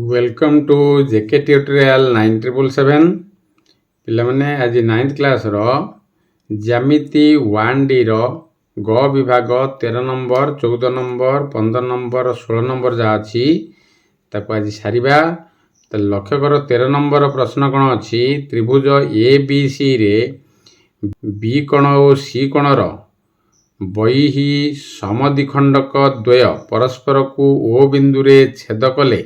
Welcome to JK tutorial 9777 पिलामाने आज 9th class रो ज्यामिति 1D रो ग विभाग 13 नंबर 14 नंबर 15 नंबर 16 नंबर जा अछि ताको आज सारिबा। त लक्ष्य कर 13 नंबर प्रश्न कोन अछि त्रिभुज ABC रे B कोण और C कोण रो बहिः समद्विखंडक द्वय परस्पर को O बिंदु रे छेद कले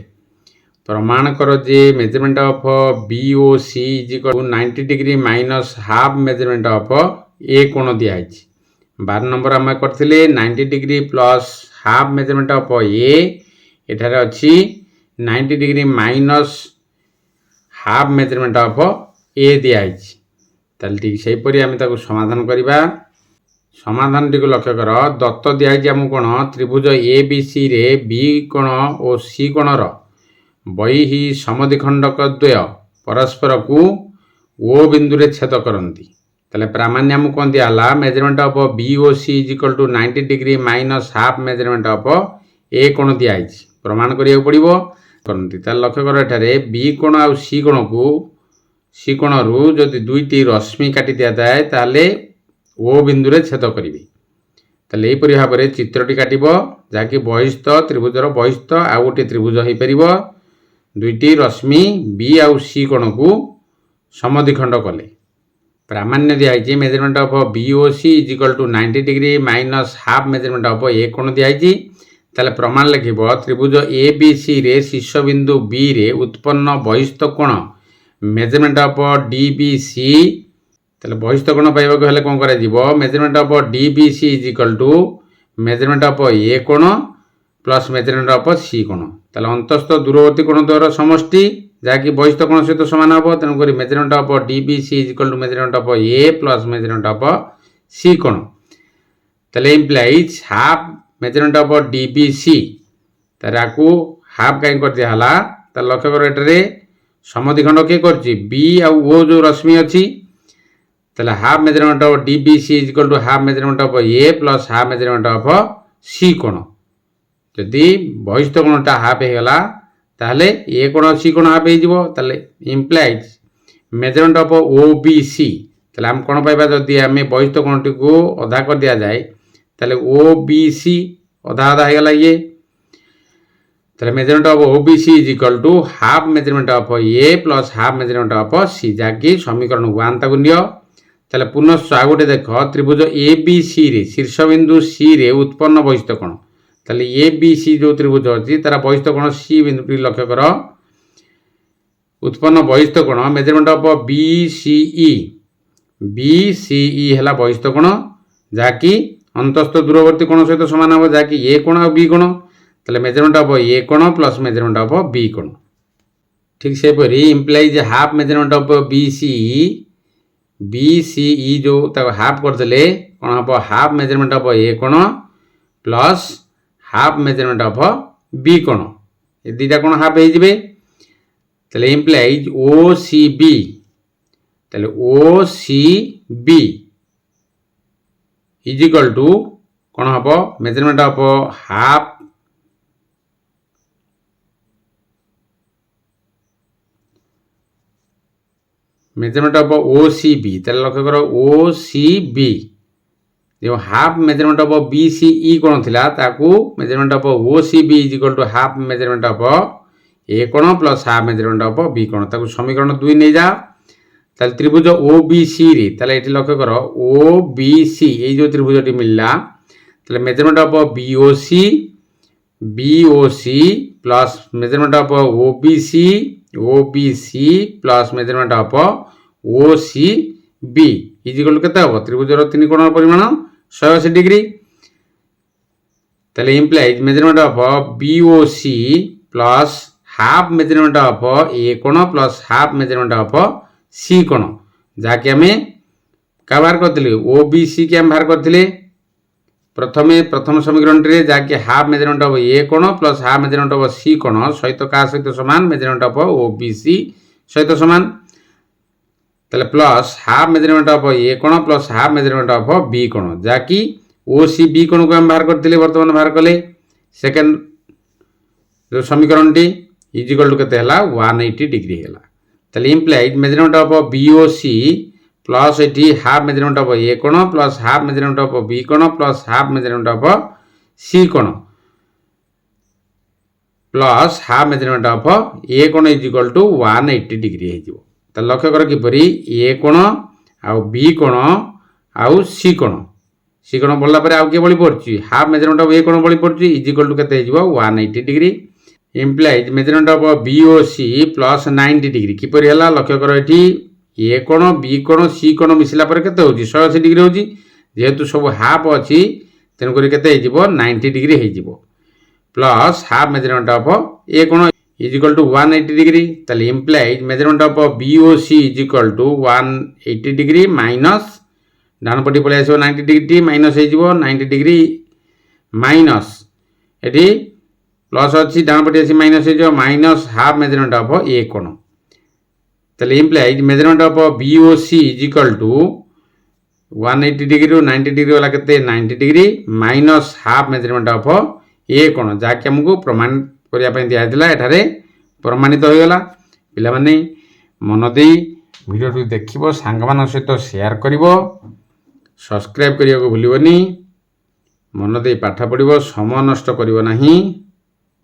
प्रमाण कर जे measurement of BOC is equal to 90 degree minus half measurement of A कोण दिया है। 12 नंबर आम करथिले 90 degree plus half measurement of A एठारे अछि 90 degree minus half measurement of A दिया है। ताल ठीक सही परि आम ताको समाधान करिबा। समाधान टिको लक्ष्य कर दत्त दिया है हमु कोण त्रिभुज ABC रे B कोण और C कोण रो बहिः समद्विखंडक द्वय परस्पर को ओ बिंदु रे छेद करंती। तले प्रामाण्य हमु कोन दियाला measurement of BOC is equal to 90 degree minus half measurement of A कोण दिया है। प्रमाण करिया पड़िबो करंती। ताल लक्ष्य कर एठारे B कोण और C कोण को C कोण रु जदि दुईटी रश्मि काटी दिया जाए ताले ओ बिंदु रे छेद करिवे। ताले एई परि भाबरे चित्रटी काटिबो जाकि बहिस्थ त्रिभुजर बहिस्थ आ गोटे त्रिभुज होई परिबो। दुईटी रश्मि B आउ C कोण को समद्विखंड कले प्रामाण्य दिया है measurement of BOC is equal to 90 degree minus half measurement of A कोण दिया है। ताले प्रमाण लिखिबो त्रिभुज ABC रे शीर्ष बिंदु B रे उत्पन्न बहिस्थ कोण मेजरमेंट ऑफ DBC। ताले बहिस्थ कोण पाइबा को हेले कोन करा जिवो measurement of DBC is equal to measurement of A कोण प्लस मेजरमेंट ऑफ C कोण। ताले अंतस्थ दूरवर्ती कोण द्वारा समष्टि जाकि बहिस्थ कोण सहित समान हबो तेनु करी measurement of DBC is equal to measurement of A plus measurement of C कोण। ताले implies half measurement of DBC तारा को हाफ काई कर दिया हला। त लक्ष्य कर एटरे समद्विखंड के करछि B आ O जो रश्मि अछि ताले half measurement of DBC is equal to half measurement of A plus half measurement of C कोण। जदि बहिस्थ कोणटा हाफ हे गला ताले ए कोण C कोण हाफ हे जिवो ताले इंप्लाइज मेजरमेंट ऑफ OBC। ताले हम कोण पाइबा जदि हमें बहिस्थ कोणटी को आधा कर दिया जाए ताले OBC आधा आधा हे गला ये। ताले measurement of OBC is equal to half measurement of A plus half measurement of C जाकि समीकरण 1 ताकु नियो। ताले पुनः आ गोटे देख त्रिभुज ABC रे शीर्ष बिंदु C रे उत्पन्न बहिस्थ कोण ताले ABC जो त्रिभुज अछि तारा बहिस्थ कोण C बिंदु टी लक्ष्य कर उत्पन्न बहिस्थ कोण मेजरमेंट ऑफ BCE हैला बहिस्थ कोण जाकि अंतस्थ दूरवर्ती कोण सहित समान हो जाकि A कोण और B कोण। ताले मेजरमेंट ऑफ A कोण प्लस मेजरमेंट ऑफ B कोण। ठीक से परि implies half measurement of BCE जो ताको हाफ कर देले कोण हबो हाफ मेजरमेंट ऑफ A कोण plus half measurement of B कोण। ए दुईटा कोण हाफ हे जिवे ताले इंप्लाइज OCB ताले OCB इज इक्वल टू कोण हबो measurement of half measurement of OCB। ताले लक्ष्य करो OCB जो हाफ मेजरमेंट ऑफ BCE कोण थिला ताकू measurement of OCB is equal to half measurement of A कोण plus half measurement of B कोण ताकू समीकरण 2 नै जा। ताले त्रिभुज OBC रे ताले एठी लक्ष्य करो OBC ए जो त्रिभुजटी मिलला ताले measurement of BOC plus measurement of OBC plus measurement of OCB is equal to केते हबो त्रिभुजर तीन कोणर परिमाण 180 डिग्री। ताले implies measurement of BOC plus half measurement of A कोण plus half measurement of C कोण जाकि हमें का बाहर करथिले OBC के हम बाहर करथिले प्रथम समीकरण रे जाकि हाफ मेजरमेंट ऑफ A कोण plus half measurement of C कोण सहित का सहित समान मेजरमेंट ऑफ OBC सहित समान। ताले plus half measurement of A कोण plus half measurement of B कोण जाकि OCB कोण को हम बाहर करथिले वर्तमान बाहर कले सेकंड जो समीकरण टी इज इक्वल टू केते हला 180 डिग्री हला। ताले implies measurement of BOC plus eighty half measurement of A कोण plus half measurement of B कोण plus half measurement of C कोण plus half measurement of A कोण इज इक्वल टू 180 डिग्री हो। तो लक्ष्य कर किपरि ए कोण आउ बी कोण आउ सी कोण बढ़ला पर आउ के बळी पड़छि हाफ मेजरमेंट ऑफ ए कोण बळी पड़छि इज इक्वल टू केते हो 180 degree. Implies measurement of BOC plus 90 degree किपरि हला लक्ष्य कर एठी ए कोण बी कोण सी कोण मिसिला पर केते होछि 180 डिग्री होछि जेहेतु सब हाफ अछि तेन करी केते हो 90 डिग्री हो plus half measurement of A कोण इज इक्वल टू 180 डिग्री। ताले implies measurement of BOC is equal to 180 degree minus डान पटी पळे आसो 90 डिग्री माइनस हो 90 डिग्री माइनस एटी प्लस अच्छी डान पटी आसी माइनस हो minus half measurement of A कोण। ताले implies measurement of BOC is equal to 180 degree 90 degree वाला केते 90 degree minus half measurement of A कोण जाके हमको प्रमाण करिया पय दिया दिला एठारे प्रमाणित हो गला। पिला माने मन देई वीडियो देखिबो सांग मान सहित शेयर करिवो सब्सक्राइब करिया को भूलिबोनी मन देई पाठ पढिबो समय नष्ट करिवो नाही।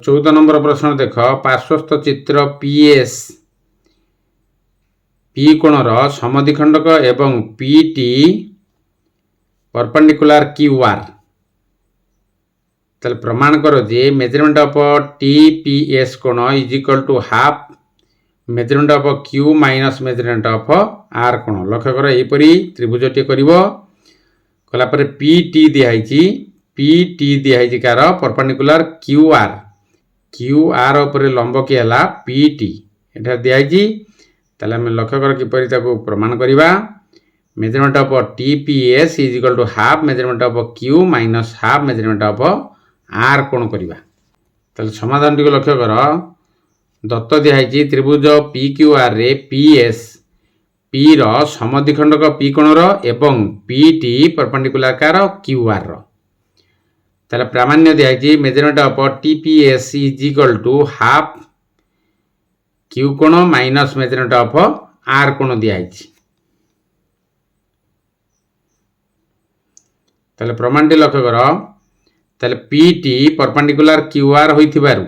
14 नंबर प्रश्न देख पार्श्वस्थ चित्र पीएस पी कोणर समद्विखंडक एवं पीटी परपेंडिकुलर क्यूआर। ताले प्रमाण करो जे मेजरमेंट ऑफ टीपीएस कोण is equal to half measurement of Q minus measurement of R कोण। लक्ष्य कर एपरी त्रिभुजटी करिवो कला पर पीटी दिखाई कार परपेंडिकुलर क्यूआर क्यूआर ऊपर लंब के हला पीटी एटा दिखाई। ताले हम लक्ष्य कर किपरि ताको प्रमाण करिवा measurement of TPS is equal to half measurement of Q minus half measurement of R कोण करिवा। ताले समाधान टिको लक्ष्य कर दत्त दिखाई त्रिभुज पीक्यूआर रे पीएस पी रो समद्विखंडक पी कोणर एवं पीटी परपेंडिकुलर कार क्यूआर रो। ताले प्रामाण्य दिखाई measurement of TPS is equal to half Q कोण माइनस मेजरमेंट ऑफ आर कोण दिखाई। ताले प्रमाण टी लक्ष्य कर ताले पीटी परपेंडिकुलर क्यूआर होइथिबारु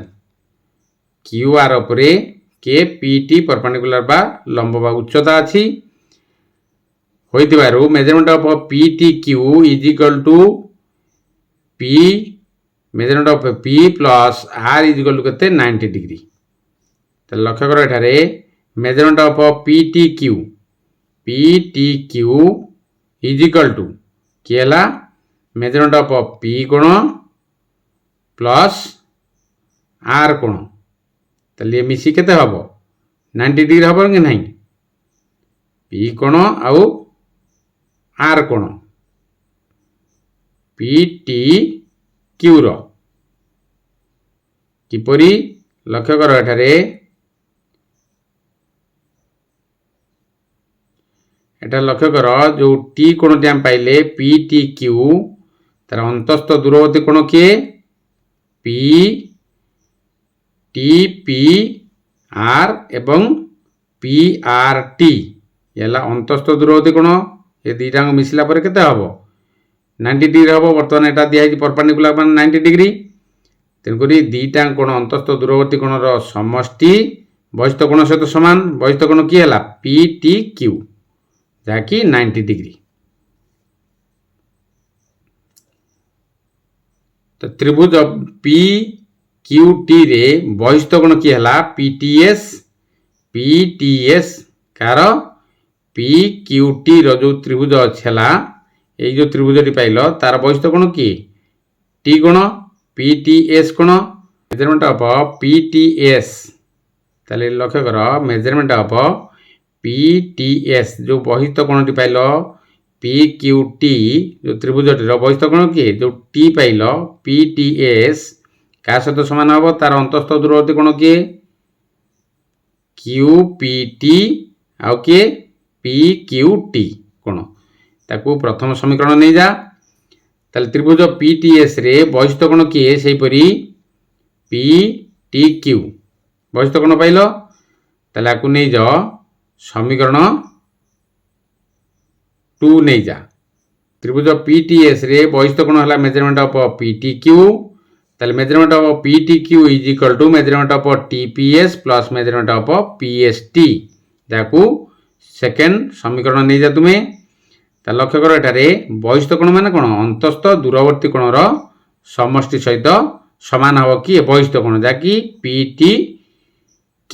क्यूआर उपरे के पीटी परपेंडिकुलर बा लंब बा उच्चता अछि होइथिबारु measurement of PT Q is equal to P measurement of P plus R is equal to केते 90 डिग्री। तो लक्ष्य करो एठारे measurement of PT Q is equal to केला मेजरमेंट ऑफ पी कोण प्लस आर कोण। ताले मिसी केते हबो 90 डिग्री हबो कि नहीं पी कोण आउ आर कोण पीटी क्यू रो किपरि लक्ष्य करो एठारे एटा लक्ष्य कर जो टी कोण टाइम पाइले पीटी क्यू तार अंतस्थ दूरवर्ती कोण के पी टी पी आर एवं पी आर टी याला अंतस्थ दूरवर्ती कोण ये दुईटा मिसला पर केते हबो 90 डिग्री हबो। वर्तमान एटा दिया है परपेंडिकुलर मान 90 डिग्री तेनकरी दुईटा कोण अंतस्थ दूरवर्ती कोणर समष्टि बहिस्थ कोण सहित समान बहिस्थ कोण की हला पी टी क्यू जाकि 90 डिग्री। तो त्रिभुज पी क्यू टी रे बहिस्थ कोण की हला पीटीएस कार पी क्यू टी रो जो त्रिभुज छला ए जो त्रिभुजटी पाइल तार बहिस्थ कोण की टी कोण पीटीएस कोण मेजरमेंट ऑफ पीटीएस। ताले लक्ष्य कर मेजरमेंट ऑफ पीटीएस जो बहिस्थ कोणटी पाइल पी क्यू टी जो त्रिभुजटी रो बहिस्थ कोण की जो टी पाइल पीटीएस का सहित समान हम तार अंतस्थ दूरवर्ती कोण किए क्यू पी टी आउ किए पी क्यू टी कोण ताकू प्रथम समीकरण नहीं जा ताले त्रिभुज पीटीएस रे बहिस्थ कोण किए सेहीपरि पी टी क्यू বহিস্থ কোণ পাইল, তাহলে আকু নেই যাও সমীকরণ 2 নেই যা। ত্রিভুজ PTS রে বহিস্থ কোণ হলা মেজারমেন্ট অফ PTQ, তাহলে measurement of PTQ is equal to measurement of TPS plus measurement of PST, যাকু সেকেন্ড সমীকরণ নেই যা তুমি। তা লক্ষ্য কর এটারে বহিস্থ কোণ মানে কোণ, অন্তস্থ দূরবর্তী কোণর সমষ্টি সহিত সমান হব কি বহিস্থ কোণ, যা কি PTQ।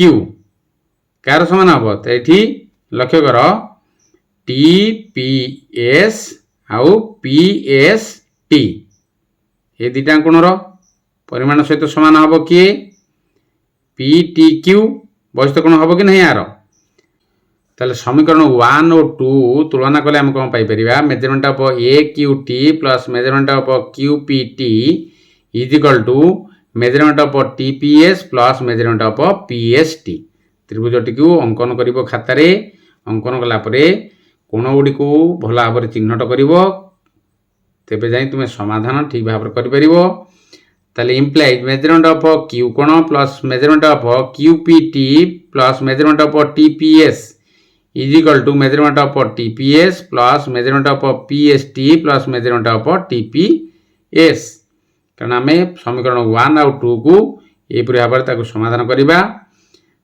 কার সমান হব, তো এটি লক্ষ্য কর TPS আউ PST এই দুইটা কোণর পরিমাণ সহিত সমান হব কি PTQ, বহিস্থ কোণ হব কি না আর। তাহলে সমীকরণ 1 ও 2 তুলনা কলে আমি কম পাইপারিবা, measurement of AQT plus measurement of QPT is equal to measurement of TPS plus measurement of PST। ত্রিভুজটিକୁ অঙ্কন করিব খাতারে, অঙ্কন কলা পরে কোণগুড়িକୁ ଭଲ ଭାବରେ ଚିହ୍ନଟ କରିବ, ତେବେ ଯାଇ ତୁମେ ସମାଧାନ ଠିକ୍ ଭାବରେ କରିପାରିବ। তাহলে ইমপ্লাইজ মেজারমেন্ট অফ কিউ কোণ plus measurement of QPT plus measurement of TPS is equal to measurement of TPS plus measurement of PST plus measurement of TPS। কারণ আমি সমীকরণ 1 ଆଉ 2 কু এইপরি ভাবে তাকে সমাধান করিবা।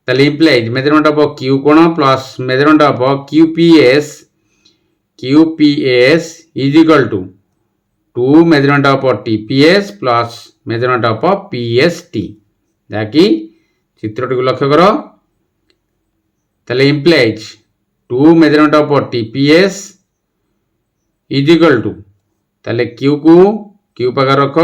তাহলে ইমপ্লাইজ মেজারমেন্ট অফ কিউ কোণ plus measurement of QPS is equal two 2 measurement of TPS plus measurement of PST, যা কি চিত্রটিকে লক্ষ্য কর। তাহলে implies 2 measurement of TPS is equal two, তাহলে কিউ কু কিউ পাখে রখ,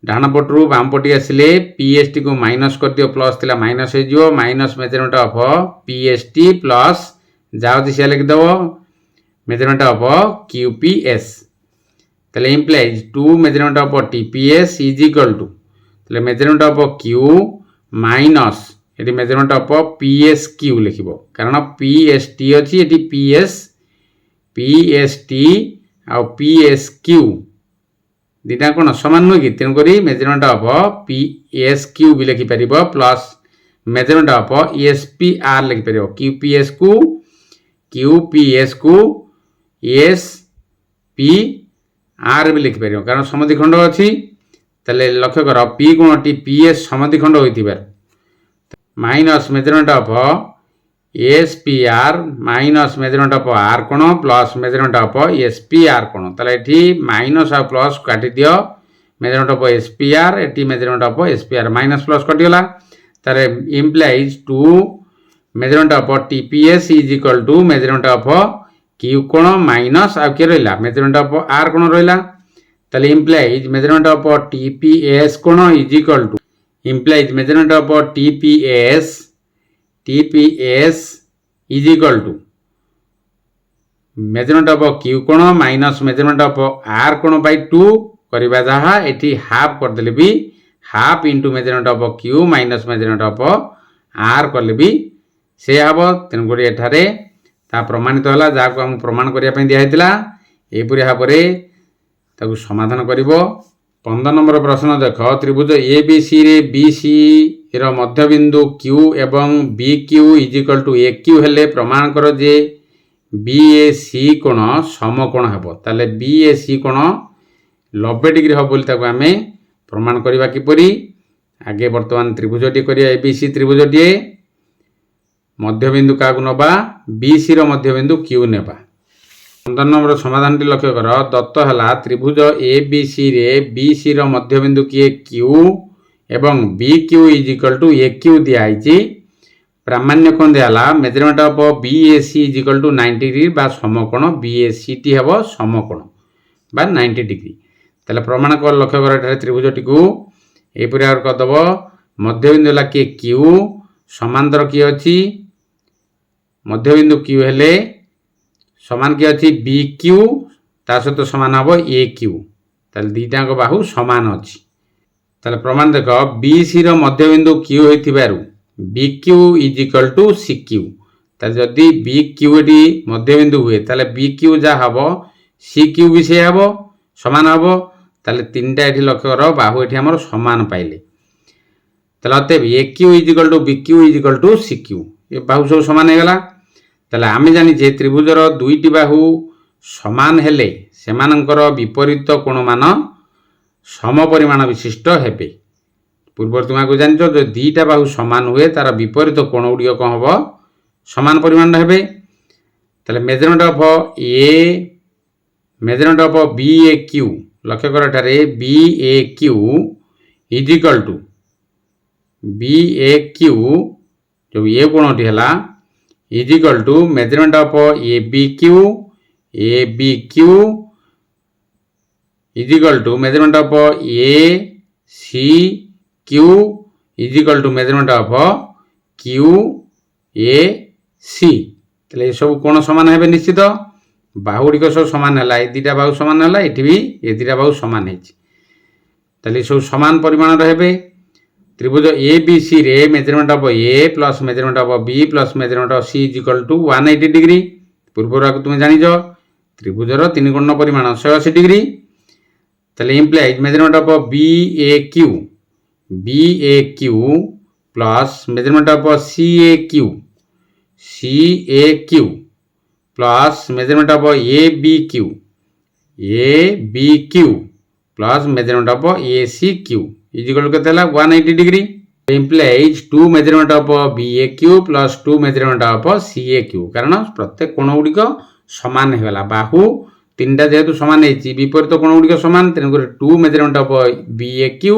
ডান পটু বাম পটি আসলে PST কু মাইনস করদিও, প্লস লা মাইনস হয়ে যাব, minus measurement of PST plus যা হচ্ছে সে লিখিদেব মেজারমেন্ট অফ QPS। তাহলে implies 2 measurement of TPS is equal two, তাহলে মেজারমেন্ট অফ কিউ মাইনস এটি মেজারমেন্ট অফ PSQ লিখিব, কারণ PST অছি এটি PST আর PSQ দুইটা কোণ সমান নয় কি, তেণুকরি মেজারমেন্ট অফ PSQ বি লিখিপারিব প্লস মেজারমেন্ট অফ SPR লিখিপারিব, QPS কু SPR বি লিখিপারিব, কারণ সমদ্বিখণ্ড অছি। তাহলে লক্ষ্য কর পি কোণটি PS সমদ্বিখণ্ড হইতিবার, minus measurement of SPR minus measurement of R কোণ প্লস মেজারমেন্ট অফ SPR কোণ। তাহলে এটি মাইনস আর প্লস কাটি দিও, মেজারমেন্ট অফ SPR এটি measurement of SPR minus plus কটিগলা। তাহলে implies 2 measurement of TPS is equal to measurement of Q কোণ মাইনস আর কি রহিলা মেজারমেন্ট অফ R কোণ রহিলা। তাহলে ইমপ্লাইজ মেজারমেন্ট অফ TPS কোণ is equal two, implies measurement of TPS is equal to measurement of Q कोण minus measurement of R कोण by 2 करिबा, जहा एठी हाफ कर देले भी half into measurement of Q minus measurement of R करले भी से हबो। तेन गुडी एठारे ता प्रमाणित होला, जाको हम प्रमाण करिया पई दिया हेतिला, एपुरी भाबरे ताकू समाधान करिवो। 15 नंबर प्रश्न देख, त्रिभुज ABC रे BC रो मध्यबिंदु Q एवं BQ is equal to AQ हेले प्रमाण कर जे BAC कोण समकोण हेबो। ताले BAC कोण 90 डिग्री हो बोली ताको आमे प्रमाण करिबा किपरि। आगे वर्तमान त्रिभुजटी करिया ABC त्रिभुजटी, मध्यबिंदु काकू नबा BC रो मध्यबिंदु Q नेबा। 15 नंबर समाधान लक्ष्य कर, दत्त है त्रिभुज ABC रे BC रो मध्यबिंदु किए Q एवं BQ is equal to AQ दिखाई। प्रामाण्य कोण दिया measurement of BAC is equal to 90 degree बा समकोण, BACT हेब समकोण बा 90 डिग्री। ताले प्रमाण कर लक्ष्य कर त्रिभुजटी को एपरि आर करदब, मध्यबिंदु है किए Q, समांतर किए अछि मध्यबिंदु Q हेले समान किए अछि BQ, ता सहित समान हम AQ, ताले दुईटाक बाहु समान अछि। ताले प्रमाण देख, BC रो मध्यबिंदु Q होइथिबारु BQ is equal to CQ। ताले जदि BQ एटी मध्यबिंदु हुए ताले BQ जा हबो CQ भी से हबो समान हबो। ताले तीनटा एठी लक्ष्य कर, बाहु एठी हमर समान पाइले। তাহলে অতএব A Q is equal to B Q is equal to C Q, এ বাহু সব সমান হয়ে গলা। তাহলে আমি জানিছে ত্রিভুজর দুইটি বাহু সমান হেলে সেমানଙ୍କର বিপরীত কোণমান সমপরিমাণ বিশিষ্ট হেবে। পূর্বর তোমাকে জানিছ যে দুইটা বাহু সমান হুয়ে তার বিপরীত কোণ গুড়িক কম হব, সমান পরিমাণ হেবে। তাহলে measurement of B A Q, লক্ষ্য কর এটারে B A Q is equal to B A Q जो ए कोणटी है is equal to measurement of A B Q is equal to measurement of A C Q is equal to measurement of Q A C. ताहले सब कोण समान है निश्चित, बाहुड़िक सब समान है, ये दुटा बाहु समान है, ये भी ये दुटा बाहु समान है, ताहले सब समान परिमाण हेबे। त्रिभुज ए बी सी रे measurement of A plus measurement of B plus measurement of C is equal to 180 degree. पूर्वर तुम जानिज त्रिभुजर तीन कोण परिमाण 180 डिग्री। ताहले implies measurement of B A Q plus measurement of C A Q plus measurement of A B Q plus measurement of A C Q is equal to 180 degree. Implies 2 measurement of B A Q plus 2 measurement of C A Q, कारण प्रत्येक कोण गुड़िक समान होगा, बाहु तीन जेहेतु सामान होती विपरीत कोण गुड़िक सामान, तेणुक 2 measurement of B A Q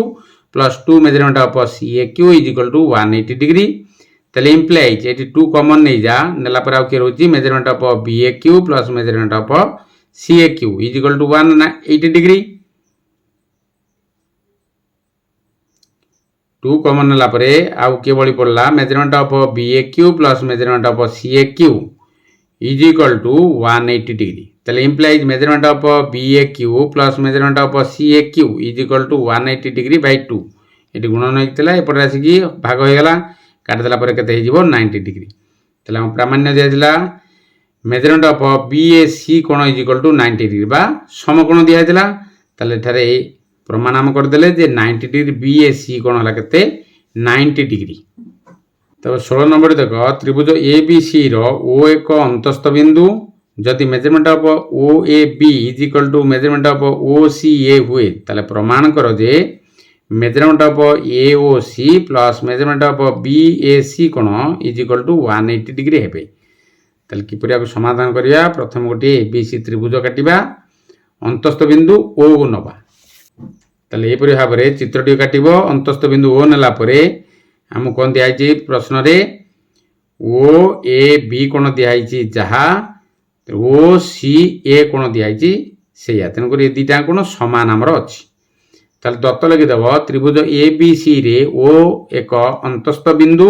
plus 2 measurement of C A Q is equal to 180 degree. ताहले इम्प्लाइज ये 2 कॉमन नहीं जा नेला पर आउ के रोची measurement of B A Q plus measurement of C A Q is equal to 180 degree. 2 common नेला परे आउ के बळी पड़ला measurement of B A Q plus measurement of C A Q is equal to 180 degree. ताहले implies measurement of B A Q plus measurement of C A Q is equal to 180 degree by 2, ये गुणन होता एपटे आसिकी भाग हो गला, काटिदेला पर केते हो 90 डिग्री। ताहले हम प्रामाण्य दिया measurement of B A C कोण इज इक्वल टू 90 डिग्री बा समकोण दिया था। ताहले एठारे प्रमाण आम करदे जे 90 डिग्री बी ए सी कोण है केते 90 डिग्री। तब 16 नंबर देख त्रिभुज ए बी सी रो ओ एक अंतस्थ बिंदु जदि measurement of O A B is equal to measurement of O C A हुए, ताहले प्रमाण कर जे measurement of A O C plus measurement of B A C कोण इज इक्वल टू 180 डिग्री हेबे। ताहले किपरि आको समाधान करिया, प्रथम गोटे ए बी सी त्रिभुज काटिबा, अंतस्थ बिंदु ओ को नबा। ताहले एपरि भाबरे चित्रटी काटिबो, अंतस्थ बिंदु ओ नेला परे आमु कोन दियाइछि प्रश्न रे ओ ए बी कोण दियाइछि जहा ओ सी ए कोण दियाइछि सेया, तेणुकर ये दुटा कोण समान आमर अछि। ताहले दत्त लिखिदेव त्रिभुज ए बी सी रे ओ एक अंतस्थ बिंदु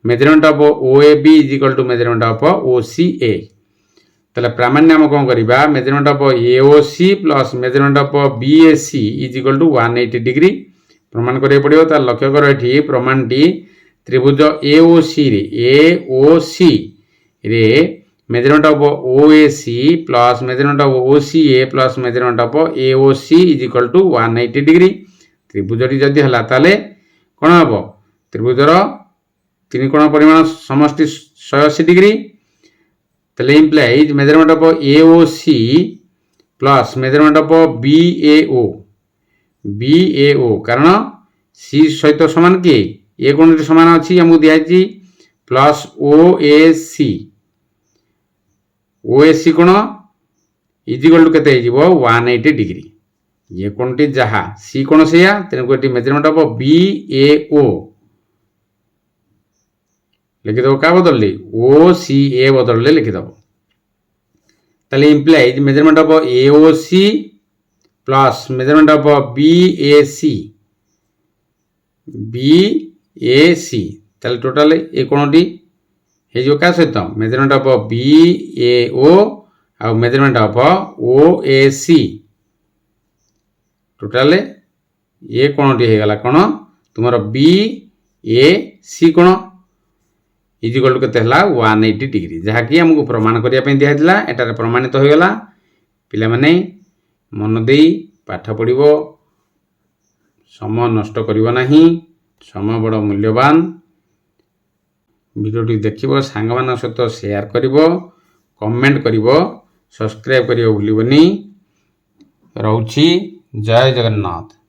measurement of O A B is equal to measurement of O C A. ताहले प्रामाण्य आम कौन करिबा measurement of A O C plus measurement of B A C is equal to 180 degree प्रमाण करिया पड़िबो। ताहले लक्ष्य कर एठी प्रमाणटी त्रिभुज ए ओ सी रे measurement of O A C plus measurement of O C A plus measurement of A O C is equal to 180 degree. त्रिभुजटी जदि हला ताले कोन हबो त्रिभुजर तीन कोण परिमाण समष्टि 180 डिग्री। ताहले implies measurement of A O C plus measurement of B A O कारण सी सहित समान किए ए कोण समान अच्छी आमको दिखाई प्लस ओ ए सी कोण इज इक्वल टू केते 180 डिग्री। ये कोणटी जहा सी कोण से तेणुक measurement of B A O लिखिदेव क्या बदलले ओ सी ए बदलले लिखिदेव। ताहले implies measurement of A O C plus measurement of B A C ताहले टोटाल ए कोणटी हो क्या सहित measurement of B A O आ measurement of O A C total A कोणटी हो गला कौन तुम बी ए सी कोण इज इक्वल टू केते हला 180 डिग्री, जहाँकि आमको प्रमाण करने दिखाई एटार प्रमाणित हो गला। पिला माने मन देई पाठ पढ़िबो, समय नष्ट करिबो नाही, समय बड़ मूल्यवान। भिडियोटी देखिबो, सांगमान सहित शेयर करिवो, कमेंट करिवो, सब्सक्राइब करिवो भूलिबोनी। रहउछि। जय जगन्नाथ।